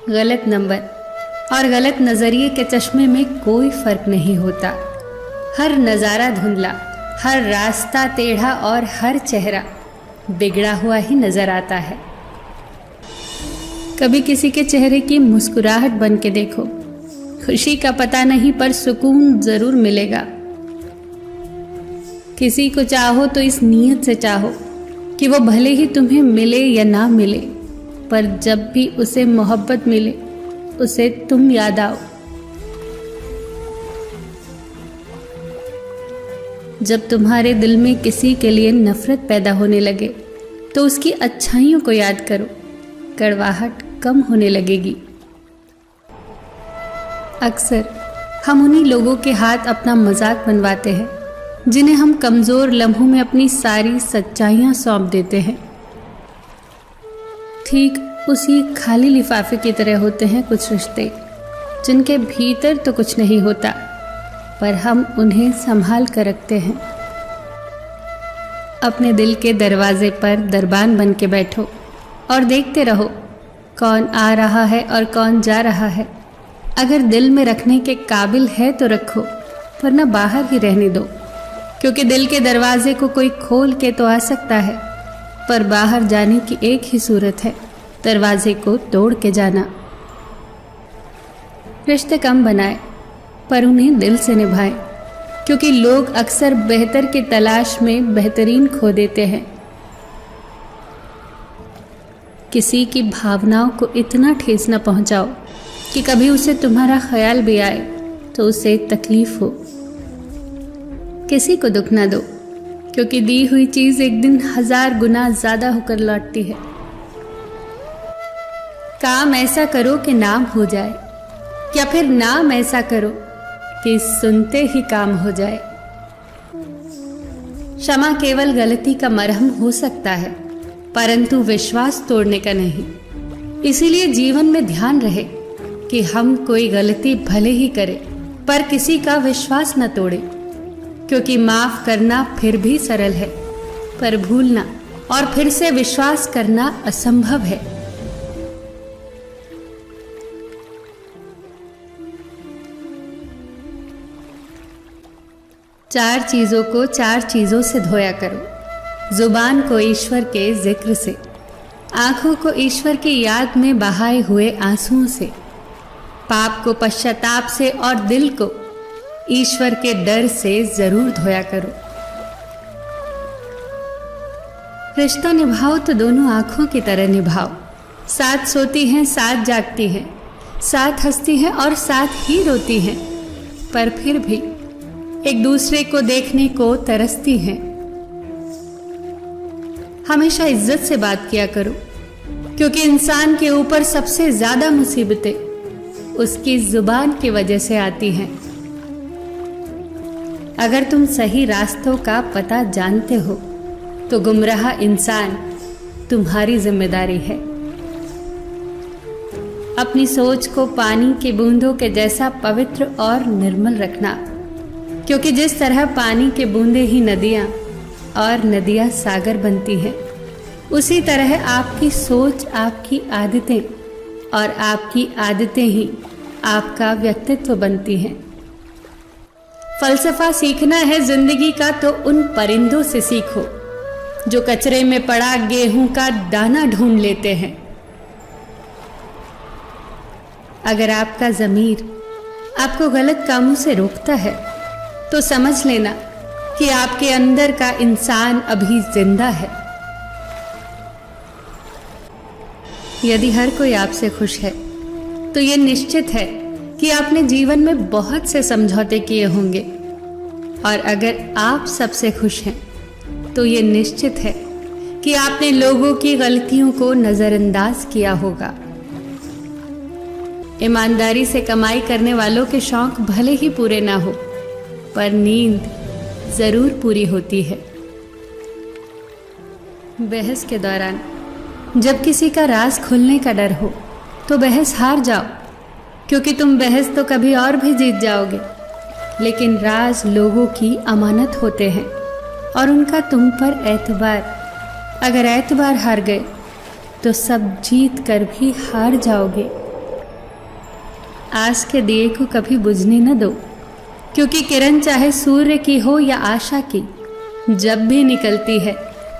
गलत नंबर और गलत नज़रिए के चश्मे में कोई फ़र्क नहीं होता। हर नज़ारा धुंधला, हर रास्ता टेढ़ा और हर चेहरा बिगड़ा हुआ ही नज़र आता है। कभी किसी के चेहरे की मुस्कुराहट बन के देखो, खुशी का पता नहीं पर सुकून ज़रूर मिलेगा। किसी को चाहो तो इस नीयत से चाहो कि वो भले ही तुम्हें मिले या ना मिले, पर जब भी उसे मोहब्बत मिले उसे तुम याद आओ। जब तुम्हारे दिल में किसी के लिए नफरत पैदा होने लगे तो उसकी अच्छाइयों को याद करो, कड़वाहट कम होने लगेगी। अक्सर हम उन्हीं लोगों के हाथ अपना मजाक बनवाते हैं जिन्हें हम कमज़ोर लम्हों में अपनी सारी सच्चाइयाँ सौंप देते हैं। ठीक उसी खाली लिफाफे की तरह होते हैं कुछ रिश्ते जिनके भीतर तो कुछ नहीं होता, पर हम उन्हें संभाल कर रखते हैं। अपने दिल के दरवाजे पर दरबान बन के बैठो और देखते रहो कौन आ रहा है और कौन जा रहा है। अगर दिल में रखने के काबिल है तो रखो, वरना बाहर ही रहने दो, क्योंकि दिल के दरवाजे को कोई खोल के तो आ सकता है, पर बाहर जाने की एक ही सूरत है, दरवाजे को तोड़ के जाना। रिश्ते कम बनाए पर उन्हें दिल से निभाएं, क्योंकि लोग अक्सर बेहतर की तलाश में बेहतरीन खो देते हैं। किसी की भावनाओं को इतना ठेस न पहुंचाओ कि कभी उसे तुम्हारा ख्याल भी आए तो उसे तकलीफ हो। किसी को दुख ना दो, क्योंकि दी हुई चीज एक दिन 1000 गुना ज्यादा होकर लौटती है। काम ऐसा करो कि नाम हो जाए, या फिर नाम ऐसा करो कि सुनते ही काम हो जाए। क्षमा केवल गलती का मरहम हो सकता है, परंतु विश्वास तोड़ने का नहीं। इसीलिए जीवन में ध्यान रहे कि हम कोई गलती भले ही करें, पर किसी का विश्वास न तोड़े, क्योंकि माफ करना फिर भी सरल है, पर भूलना और फिर से विश्वास करना असंभव है। चार चीजों को 4 चीजों से धोया करो। जुबान को ईश्वर के जिक्र से, आंखों को ईश्वर की याद में बहाए हुए आंसुओं से, पाप को पश्चाताप से और दिल को ईश्वर के डर से जरूर धोया करो। रिश्ता निभाओ तो दोनों आंखों की तरह निभाओ। साथ सोती हैं, साथ जागती हैं, साथ हंसती हैं और साथ ही रोती हैं, पर फिर भी एक दूसरे को देखने को तरसती हैं। हमेशा इज्जत से बात किया करो, क्योंकि इंसान के ऊपर सबसे ज्यादा मुसीबतें उसकी जुबान की वजह से आती हैं। अगर तुम सही रास्तों का पता जानते हो तो गुमराह इंसान तुम्हारी जिम्मेदारी है। अपनी सोच को पानी की बूंदों के जैसा पवित्र और निर्मल रखना, क्योंकि जिस तरह पानी के बूंदे ही नदियाँ और नदियाँ सागर बनती हैं, उसी तरह आपकी सोच आपकी आदतें और आपकी आदतें ही आपका व्यक्तित्व बनती हैं। फलसफा सीखना है जिंदगी का तो उन परिंदों से सीखो जो कचरे में पड़ा गेहूं का दाना ढूंढ लेते हैं। अगर आपका ज़मीर आपको गलत कामों से रोकता है तो समझ लेना कि आपके अंदर का इंसान अभी जिंदा है। यदि हर कोई आपसे खुश है तो ये निश्चित है कि आपने जीवन में बहुत से समझौते किए होंगे, और अगर आप सबसे खुश हैं तो ये निश्चित है कि आपने लोगों की गलतियों को नजरअंदाज किया होगा। ईमानदारी से कमाई करने वालों के शौक भले ही पूरे ना हो, पर नींद जरूर पूरी होती है। बहस के दौरान जब किसी का राज खुलने का डर हो तो बहस हार जाओ, क्योंकि तुम बहस तो कभी और भी जीत जाओगे, लेकिन राज लोगों की अमानत होते हैं और उनका तुम पर एतबार। अगर एतबार हार गए तो सब जीत कर भी हार जाओगे। आस के दिए को कभी बुझने न दो, क्योंकि किरण चाहे सूर्य की हो या आशा की, जब भी निकलती है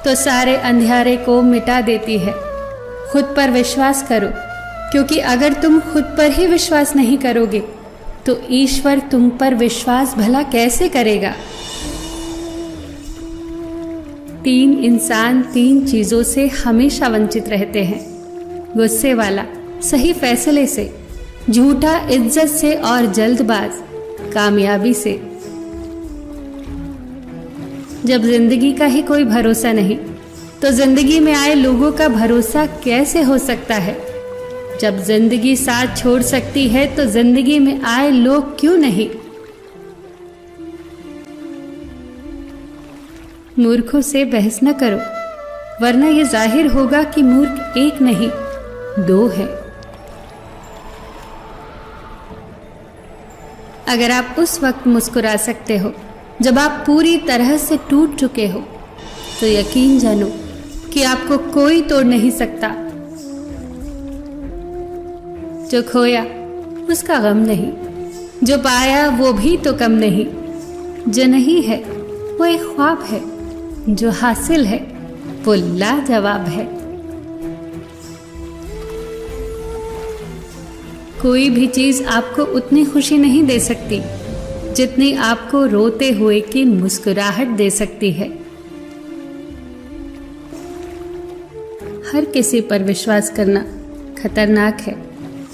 तो सारे अंधियारे को मिटा देती है। खुद पर विश्वास करो, क्योंकि अगर तुम खुद पर ही विश्वास नहीं करोगे तो ईश्वर तुम पर विश्वास भला कैसे करेगा। 3 इंसान 3 चीजों से हमेशा वंचित रहते हैं, गुस्से वाला सही फैसले से, झूठा इज्जत से और जल्दबाज कामयाबी से। जब जिंदगी का ही कोई भरोसा नहीं तो जिंदगी में आए लोगों का भरोसा कैसे हो सकता है। जब जिंदगी साथ छोड़ सकती है तो जिंदगी में आए लोग क्यों नहीं। मूर्खों से बहस न करो, वरना यह जाहिर होगा कि मूर्ख एक नहीं 2 है। अगर आप उस वक्त मुस्कुरा सकते हो जब आप पूरी तरह से टूट चुके हो, तो यकीन जानो कि आपको कोई तोड़ नहीं सकता। जो खोया उसका गम नहीं, जो पाया वो भी तो कम नहीं। जो नहीं है वो एक ख्वाब है, जो हासिल है वो लाजवाब है। कोई भी चीज आपको उतनी खुशी नहीं दे सकती जितनी आपको रोते हुए की मुस्कुराहट दे सकती है। हर किसी पर विश्वास करना खतरनाक है,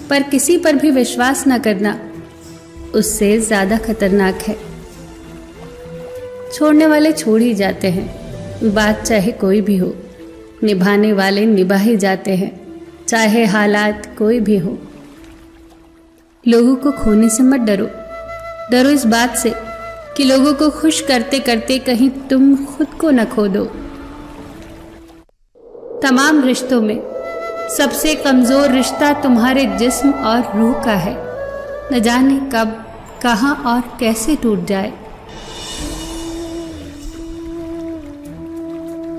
पर किसी पर भी विश्वास न करना उससे ज्यादा खतरनाक है। छोड़ने वाले छोड़ ही जाते हैं, बात चाहे कोई भी हो। निभाने वाले निभा ही जाते हैं, चाहे हालात कोई भी हो। लोगों को खोने से मत डरो, डरो इस बात से कि लोगों को खुश करते करते कहीं तुम खुद को न खो दो। तमाम रिश्तों में सबसे कमजोर रिश्ता तुम्हारे जिस्म और रूह का है। न जाने कब, कहां और कैसे टूट जाए।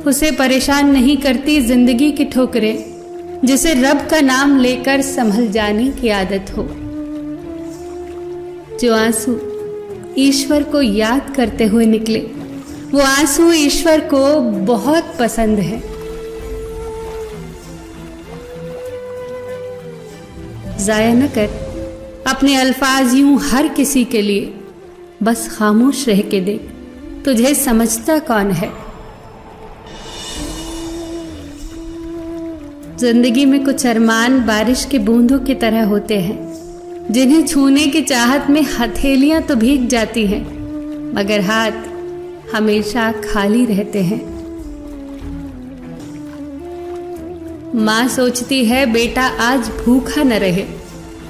उसे परेशान नहीं करती जिंदगी की ठोकरें, जिसे रब का नाम लेकर संभल जाने की आदत हो। जो आंसू ईश्वर को याद करते हुए निकले, वो आंसू ईश्वर को बहुत पसंद है। जाया न कर अपने अल्फाज यूं हर किसी के लिए, बस खामोश रह के देख तुझे समझता कौन है। जिंदगी में कुछ अरमान बारिश के बूंदों की तरह होते हैं, जिन्हें छूने की चाहत में हथेलियां तो भीग जाती हैं, मगर हाथ हमेशा खाली रहते हैं। माँ सोचती है बेटा आज भूखा न रहे,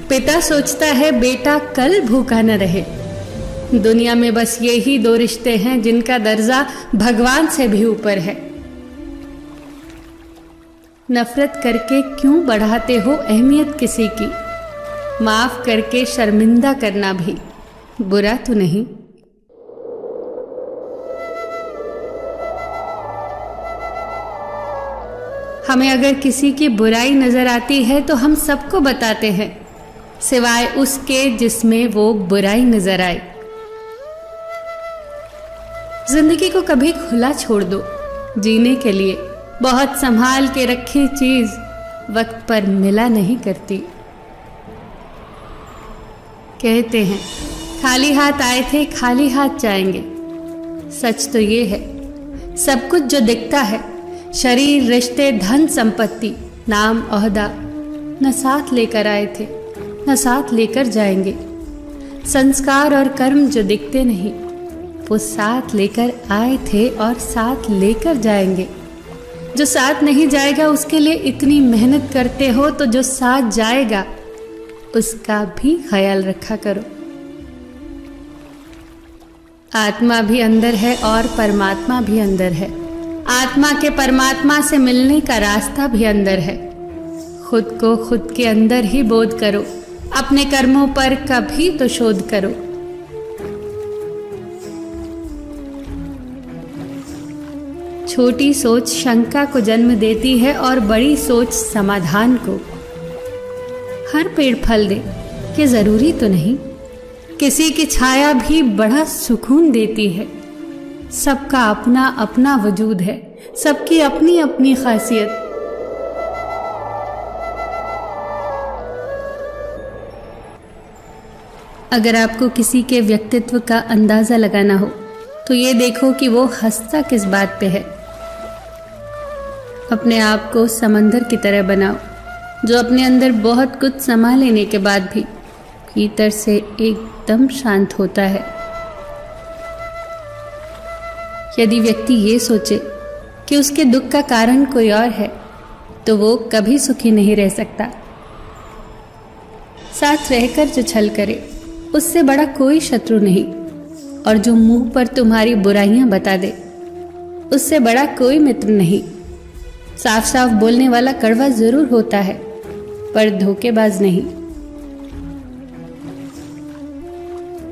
पिता सोचता है बेटा कल भूखा न रहे। दुनिया में बस यही 2 रिश्ते हैं जिनका दर्जा भगवान से भी ऊपर है। नफरत करके क्यों बढ़ाते हो अहमियत किसी की, माफ करके शर्मिंदा करना भी बुरा तो नहीं। हमें अगर किसी की बुराई नजर आती है तो हम सबको बताते हैं, सिवाय उसके जिसमें वो बुराई नजर आए। जिंदगी को कभी खुला छोड़ दो, जीने के लिए बहुत संभाल के रखी चीज वक्त पर मिला नहीं करती। कहते हैं खाली हाथ आए थे खाली हाथ जाएंगे। सच तो ये है, सब कुछ जो दिखता है, शरीर, रिश्ते, धन संपत्ति, नाम, ओहदा, न साथ लेकर आए थे न साथ लेकर जाएंगे। संस्कार और कर्म जो दिखते नहीं, वो साथ लेकर आए थे और साथ लेकर जाएंगे। जो साथ नहीं जाएगा उसके लिए इतनी मेहनत करते हो, तो जो साथ जाएगा उसका भी ख्याल रखा करो। आत्मा भी अंदर है और परमात्मा भी अंदर है। आत्मा के परमात्मा से मिलने का रास्ता भी अंदर है। खुद को खुद के अंदर ही बोध करो, अपने कर्मों पर कभी तो शोध करो। छोटी सोच शंका को जन्म देती है और बड़ी सोच समाधान को। हर पेड़ फल दे सबके जरूरी तो नहीं, किसी की छाया भी बड़ा सुकून देती है। सबका अपना अपना वजूद है, सबकी अपनी अपनी खासियत। अगर आपको किसी के व्यक्तित्व का अंदाजा लगाना हो तो ये देखो कि वो हंसता किस बात पे है। अपने आप को समंदर की तरह बनाओ, जो अपने अंदर बहुत कुछ समा लेने के बाद भी भीतर से एकदम शांत होता है। यदि व्यक्ति ये सोचे कि उसके दुख का कारण कोई और है तो वो कभी सुखी नहीं रह सकता। साथ रहकर जो छल करे उससे बड़ा कोई शत्रु नहीं, और जो मुंह पर तुम्हारी बुराइयां बता दे उससे बड़ा कोई मित्र नहीं। साफ साफ बोलने वाला कड़वा जरूर होता है पर धोखेबाज नहीं।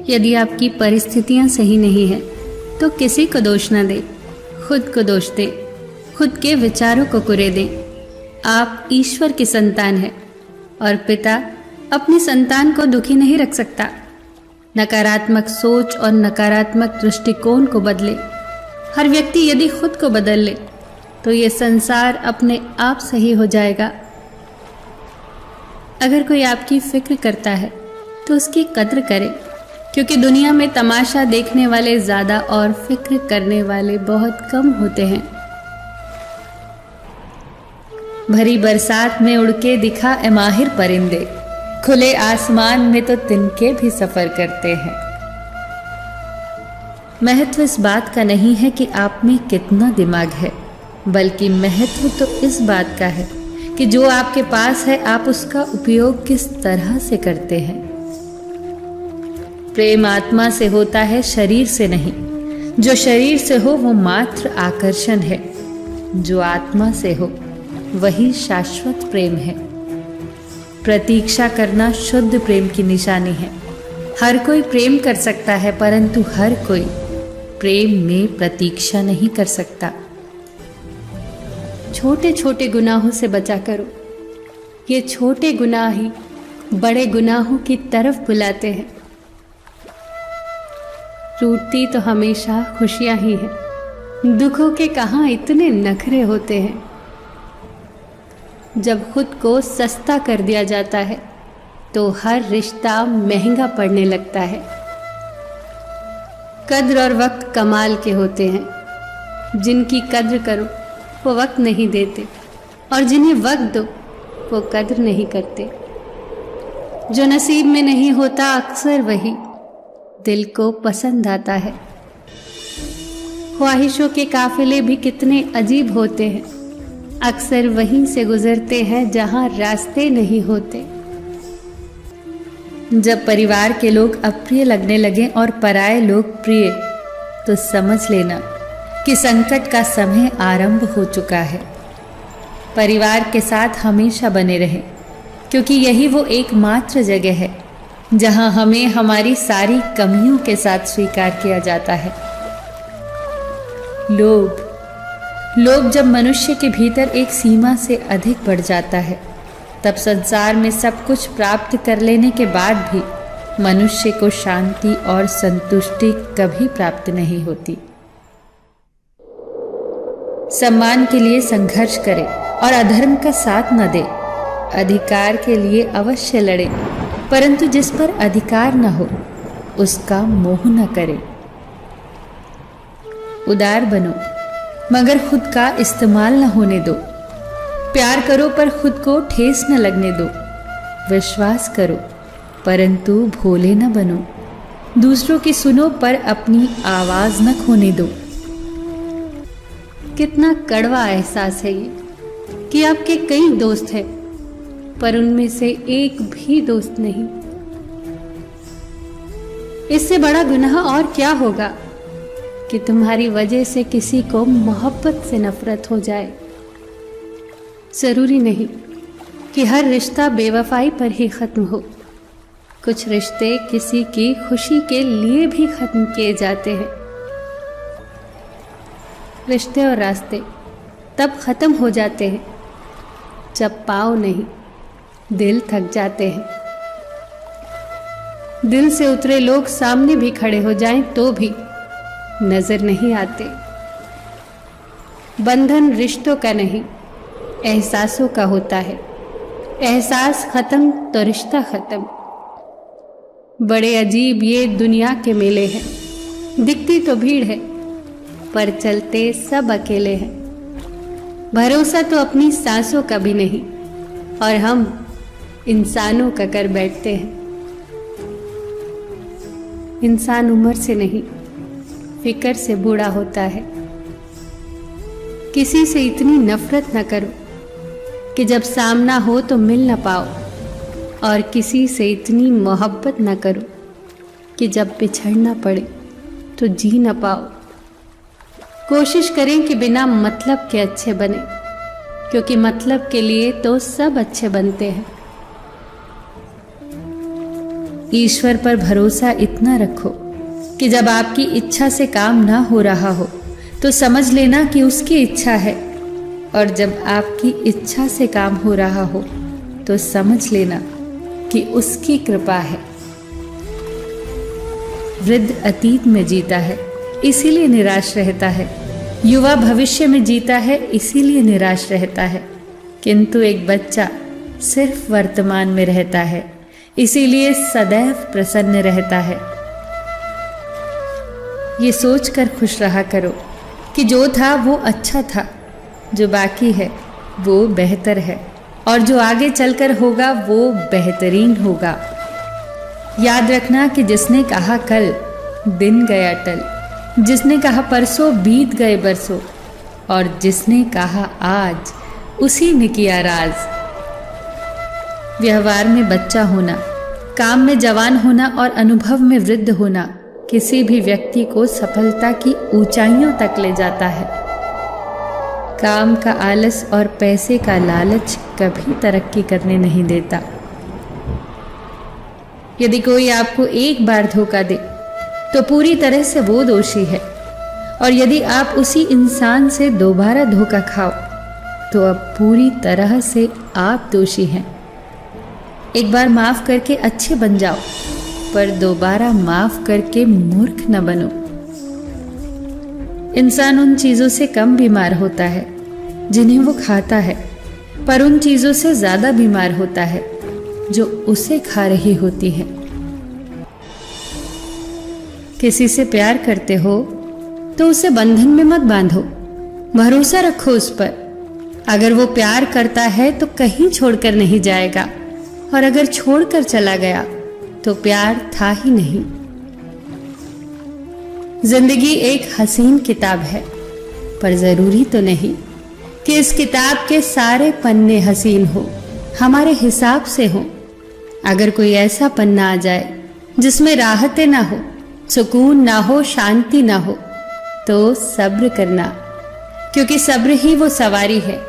यदि आपकी परिस्थितियां सही नहीं है तो किसी को दोष न दे, खुद को दोष दे, खुद के विचारों को कुरे दे। आप ईश्वर की संतान है और पिता अपनी संतान को दुखी नहीं रख सकता। नकारात्मक सोच और नकारात्मक दृष्टिकोण को बदले। हर व्यक्ति यदि खुद को बदल ले तो ये संसार अपने आप सही हो जाएगा। अगर कोई आपकी फिक्र करता है तो उसकी कद्र करें, क्योंकि दुनिया में तमाशा देखने वाले ज्यादा और फिक्र करने वाले बहुत कम होते हैं। भरी बरसात में उड़ के दिखा ए माहिर परिंदे, खुले आसमान में तो तिनके भी सफर करते हैं। महत्व इस बात का नहीं है कि आप में कितना दिमाग है, बल्कि महत्व तो इस बात का है कि जो आपके पास है आप उसका उपयोग किस तरह से करते हैं। प्रेम आत्मा से होता है, शरीर से नहीं। जो शरीर से हो वो मात्र आकर्षण है, जो आत्मा से हो वही शाश्वत प्रेम है। प्रतीक्षा करना शुद्ध प्रेम की निशानी है। हर कोई प्रेम कर सकता है, परंतु हर कोई प्रेम में प्रतीक्षा नहीं कर सकता। छोटे छोटे गुनाहों से बचा करो। ये छोटे गुनाह ही बड़े गुनाहों की तरफ बुलाते हैं। रूठती तो हमेशा खुशियां ही हैं। दुखों के कहाँ इतने नखरे होते हैं। जब खुद को सस्ता कर दिया जाता है तो हर रिश्ता महंगा पड़ने लगता है। कद्र और वक्त कमाल के होते हैं। जिनकी कद्र करो वो वक्त नहीं देते, और जिन्हें वक्त दो वो कद्र नहीं करते। जो नसीब में नहीं होता अक्सर वही दिल को पसंद आता है। ख्वाहिशों के काफिले भी कितने अजीब होते हैं। अक्सर वहीं से गुजरते हैं जहां रास्ते नहीं होते। जब परिवार के लोग अप्रिय लगने लगे और पराये लोग प्रिय, तो समझ लेना कि संकट का समय आरंभ हो चुका है। परिवार के साथ हमेशा बने रहें, क्योंकि यही वो एकमात्र जगह है जहां हमें हमारी सारी कमियों के साथ स्वीकार किया जाता है। लोभ जब मनुष्य के भीतर एक सीमा से अधिक बढ़ जाता है, तब संसार में सब कुछ प्राप्त कर लेने के बाद भी मनुष्य को शांति और संतुष्टि कभी प्राप्त नहीं होती। सम्मान के लिए संघर्ष करे और अधर्म का साथ न दे। अधिकार के लिए अवश्य लड़े, परंतु जिस पर अधिकार न हो उसका मोह न करे। उदार बनो मगर खुद का इस्तेमाल न होने दो। प्यार करो पर खुद को ठेस न लगने दो। विश्वास करो परंतु भोले न बनो। दूसरों की सुनो पर अपनी आवाज न खोने दो। कितना कड़वा एहसास है ये कि आपके कई दोस्त हैं पर उनमें से एक भी दोस्त नहीं। इससे बड़ा गुनाह और क्या होगा कि तुम्हारी वजह से किसी को मोहब्बत से नफरत हो जाए। जरूरी नहीं कि हर रिश्ता बेवफाई पर ही खत्म हो। कुछ रिश्ते किसी की खुशी के लिए भी खत्म किए जाते हैं। रिश्ते और रास्ते तब खत्म हो जाते हैं जब पाँव नहीं दिल थक जाते हैं। दिल से उतरे लोग सामने भी खड़े हो जाएं तो भी नजर नहीं आते। बंधन रिश्तों का नहीं, एहसासों का होता है। एहसास खत्म तो रिश्ता खत्म। बड़े अजीब ये दुनिया के मेले हैं। दिखती तो भीड़ है पर चलते सब अकेले हैं। भरोसा तो अपनी सांसों का भी नहीं और हम इंसानों का कर बैठते हैं। इंसान उम्र से नहीं, फिक्र से बूढ़ा होता है। किसी से इतनी नफरत न करो कि जब सामना हो तो मिल न पाओ, और किसी से इतनी मोहब्बत न करो कि जब बिछड़ना पड़े तो जी न पाओ। कोशिश करें कि बिना मतलब के अच्छे बने, क्योंकि मतलब के लिए तो सब अच्छे बनते हैं। ईश्वर पर भरोसा इतना रखो कि जब आपकी इच्छा से काम ना हो रहा हो तो समझ लेना कि उसकी इच्छा है, और जब आपकी इच्छा से काम हो रहा हो तो समझ लेना कि उसकी कृपा है। वृद्ध अतीत में जीता है इसीलिए निराश रहता है, युवा भविष्य में जीता है इसीलिए निराश रहता है, किंतु एक बच्चा सिर्फ वर्तमान में रहता है इसीलिए सदैव प्रसन्न रहता है। ये सोचकर खुश रहा करो कि जो था वो अच्छा था, जो बाकी है वो बेहतर है, और जो आगे चलकर होगा वो बेहतरीन होगा। याद रखना कि जिसने कहा कल दिन गया टल, जिसने कहा परसों बीत गए बरसों, और जिसने कहा आज उसी ने किया राज। व्यवहार में बच्चा होना, काम में जवान होना और अनुभव में वृद्ध होना किसी भी व्यक्ति को सफलता की ऊंचाइयों तक ले जाता है। काम का आलस और पैसे का लालच कभी तरक्की करने नहीं देता। यदि कोई आपको एक बार धोखा दे तो पूरी तरह से वो दोषी है, और यदि आप उसी इंसान से दोबारा धोखा खाओ तो अब पूरी तरह से आप दोषी हैं। एक बार माफ करके अच्छे बन जाओ, पर दोबारा माफ करके मूर्ख न बनो। इंसान उन चीजों से कम बीमार होता है जिन्हें वो खाता है, पर उन चीजों से ज्यादा बीमार होता है जो उसे खा रही होती है। किसी से प्यार करते हो तो उसे बंधन में मत बांधो, भरोसा रखो उस पर। अगर वो प्यार करता है तो कहीं छोड़कर नहीं जाएगा, और अगर छोड़कर चला गया तो प्यार था ही नहीं। जिंदगी एक हसीन किताब है, पर जरूरी तो नहीं कि इस किताब के सारे पन्ने हसीन हो, हमारे हिसाब से हो। अगर कोई ऐसा पन्ना आ जाए जिसमें राहतें ना हो, सुकून ना हो, शांति ना हो, तो सब्र करना, क्योंकि सब्र ही वो सवारी है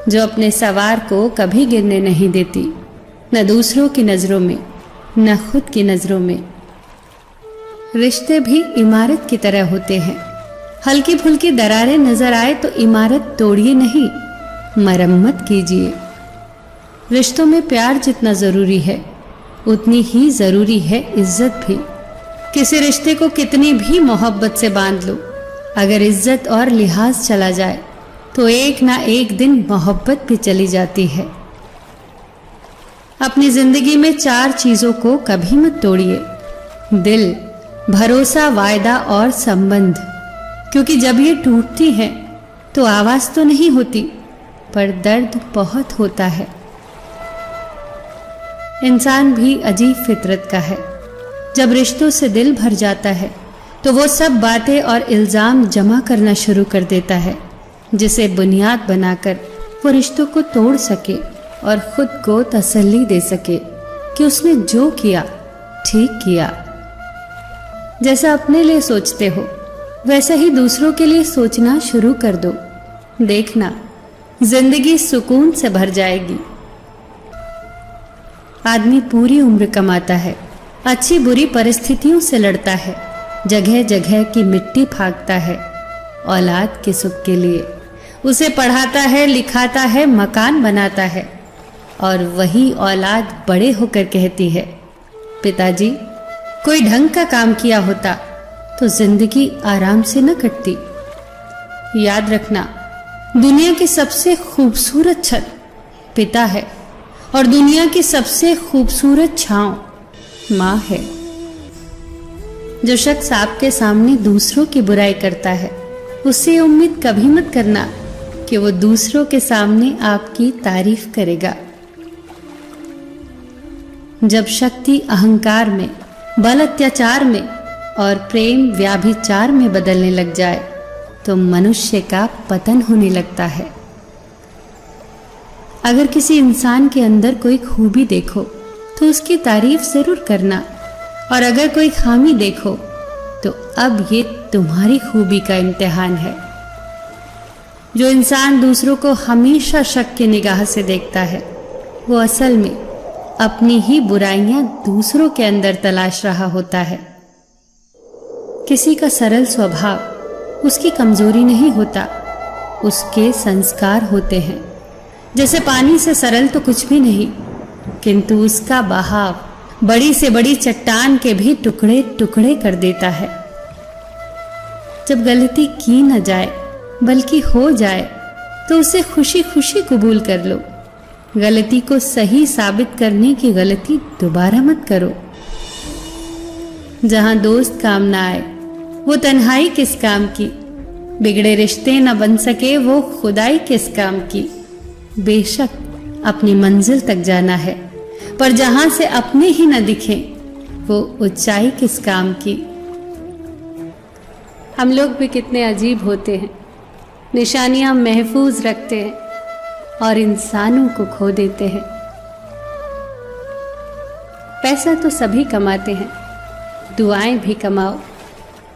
जो अपने सवार को कभी गिरने नहीं देती, न दूसरों की नजरों में न खुद की नजरों में। रिश्ते भी इमारत की तरह होते हैं। हल्की फुल्की दरारें नजर आए तो इमारत तोड़िए नहीं, मरम्मत कीजिए। रिश्तों में प्यार जितना जरूरी है उतनी ही जरूरी है इज्जत भी। किसी रिश्ते को कितनी भी मोहब्बत से बांध लो, अगर इज्जत और लिहाज चला जाए तो एक ना एक दिन मोहब्बत भी चली जाती है। अपनी जिंदगी में 4 चीजों को कभी मत तोड़िए: दिल, भरोसा, वायदा और संबंध। क्योंकि जब ये टूटती हैं तो आवाज तो नहीं होती, पर दर्द बहुत होता है। इंसान भी अजीब फितरत का है। जब रिश्तों से दिल भर जाता है तो वो सब बातें और इल्जाम जमा करना शुरू कर देता है, जिसे बुनियाद बनाकर वो रिश्तों को तोड़ सके और खुद को तसल्ली दे सके कि उसने जो किया ठीक किया। जैसा अपने लिए सोचते हो वैसा ही दूसरों के लिए सोचना शुरू कर दो। देखना, जिंदगी सुकून से भर जाएगी। आदमी पूरी उम्र कमाता है, अच्छी बुरी परिस्थितियों से लड़ता है, जगह जगह की मिट्टी फाँकता है औलाद के सुख के लिए। उसे पढ़ाता है, लिखाता है, मकान बनाता है, और वही औलाद बड़े होकर कहती है, पिताजी कोई ढंग का काम किया होता तो जिंदगी आराम से न कटती। याद रखना, दुनिया की सबसे खूबसूरत छत पिता है और दुनिया की सबसे खूबसूरत छांव माँ है। जो शख्स आपके सामने दूसरों की बुराई करता है, उससे उम्मीद कभी मत करना कि वो दूसरों के सामने आपकी तारीफ करेगा। जब शक्ति अहंकार में, बल अत्याचार में और प्रेम व्याभिचार में बदलने लग जाए तो मनुष्य का पतन होने लगता है। अगर किसी इंसान के अंदर कोई खूबी देखो तो उसकी तारीफ जरूर करना, और अगर कोई खामी देखो तो अब ये तुम्हारी खूबी का इम्तिहान है। जो इंसान दूसरों को हमेशा शक की निगाह से देखता है, वो असल में अपनी ही बुराइयां दूसरों के अंदर तलाश रहा होता है। किसी का सरल स्वभाव उसकी कमजोरी नहीं होता, उसके संस्कार होते हैं। जैसे पानी से सरल तो कुछ भी नहीं, किंतु उसका बहाव बड़ी से बड़ी चट्टान के भी टुकड़े टुकड़े कर देता है। जब गलती की न जाए बल्कि हो जाए तो उसे खुशी खुशी कबूल कर लो। गलती को सही साबित करने की गलती दोबारा मत करो। जहां दोस्त काम ना आए वो तन्हाई किस काम की, बिगड़े रिश्ते न बन सके वो खुदाई किस काम की। बेशक अपनी मंजिल तक जाना है, पर जहां से अपने ही न दिखे वो ऊंचाई किस काम की। हम लोग भी कितने अजीब होते हैं, निशानियां महफूज रखते हैं और इंसानों को खो देते हैं। पैसा तो सभी कमाते हैं, दुआएं भी कमाओ,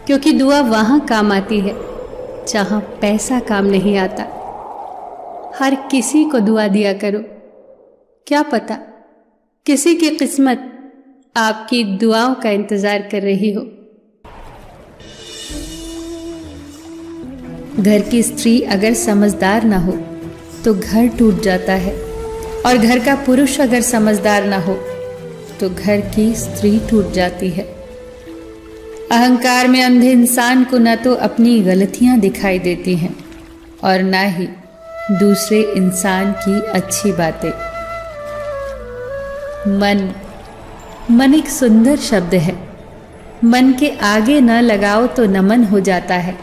क्योंकि दुआ वहां काम आती है जहां पैसा काम नहीं आता। हर किसी को दुआ दिया करो, क्या पता किसी की किस्मत आपकी दुआओं का इंतजार कर रही हो। घर की स्त्री अगर समझदार ना हो तो घर टूट जाता है, और घर का पुरुष अगर समझदार ना हो तो घर की स्त्री टूट जाती है। अहंकार में अंधे इंसान को न तो अपनी गलतियां दिखाई देती हैं और ना ही दूसरे इंसान की अच्छी बातें। मन एक सुंदर शब्द है। मन के आगे न लगाओ तो नमन हो जाता है,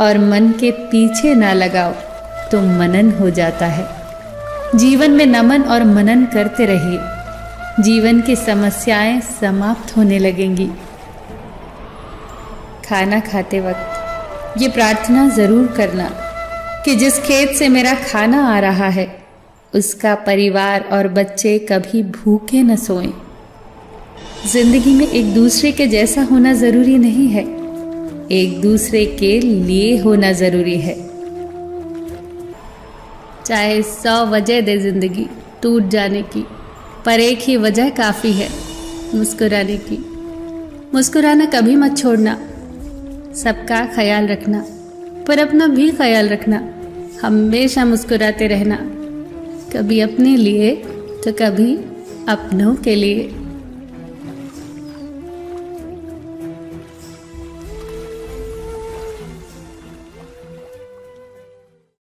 और मन के पीछे ना लगाओ तो मनन हो जाता है। जीवन में नमन और मनन करते रहिए, जीवन की समस्याएं समाप्त होने लगेंगी। खाना खाते वक्त ये प्रार्थना जरूर करना कि जिस खेत से मेरा खाना आ रहा है उसका परिवार और बच्चे कभी भूखे न सोएं। जिंदगी में एक दूसरे के जैसा होना जरूरी नहीं है, एक दूसरे के लिए होना जरूरी है। चाहे 100 वजह दे जिंदगी टूट जाने की, पर एक ही वजह काफ़ी है, मुस्कुराने की। मुस्कुराना कभी मत छोड़ना, सबका ख्याल रखना, पर अपना भी ख्याल रखना। हमेशा मुस्कुराते रहना, कभी अपने लिए तो कभी अपनों के लिए।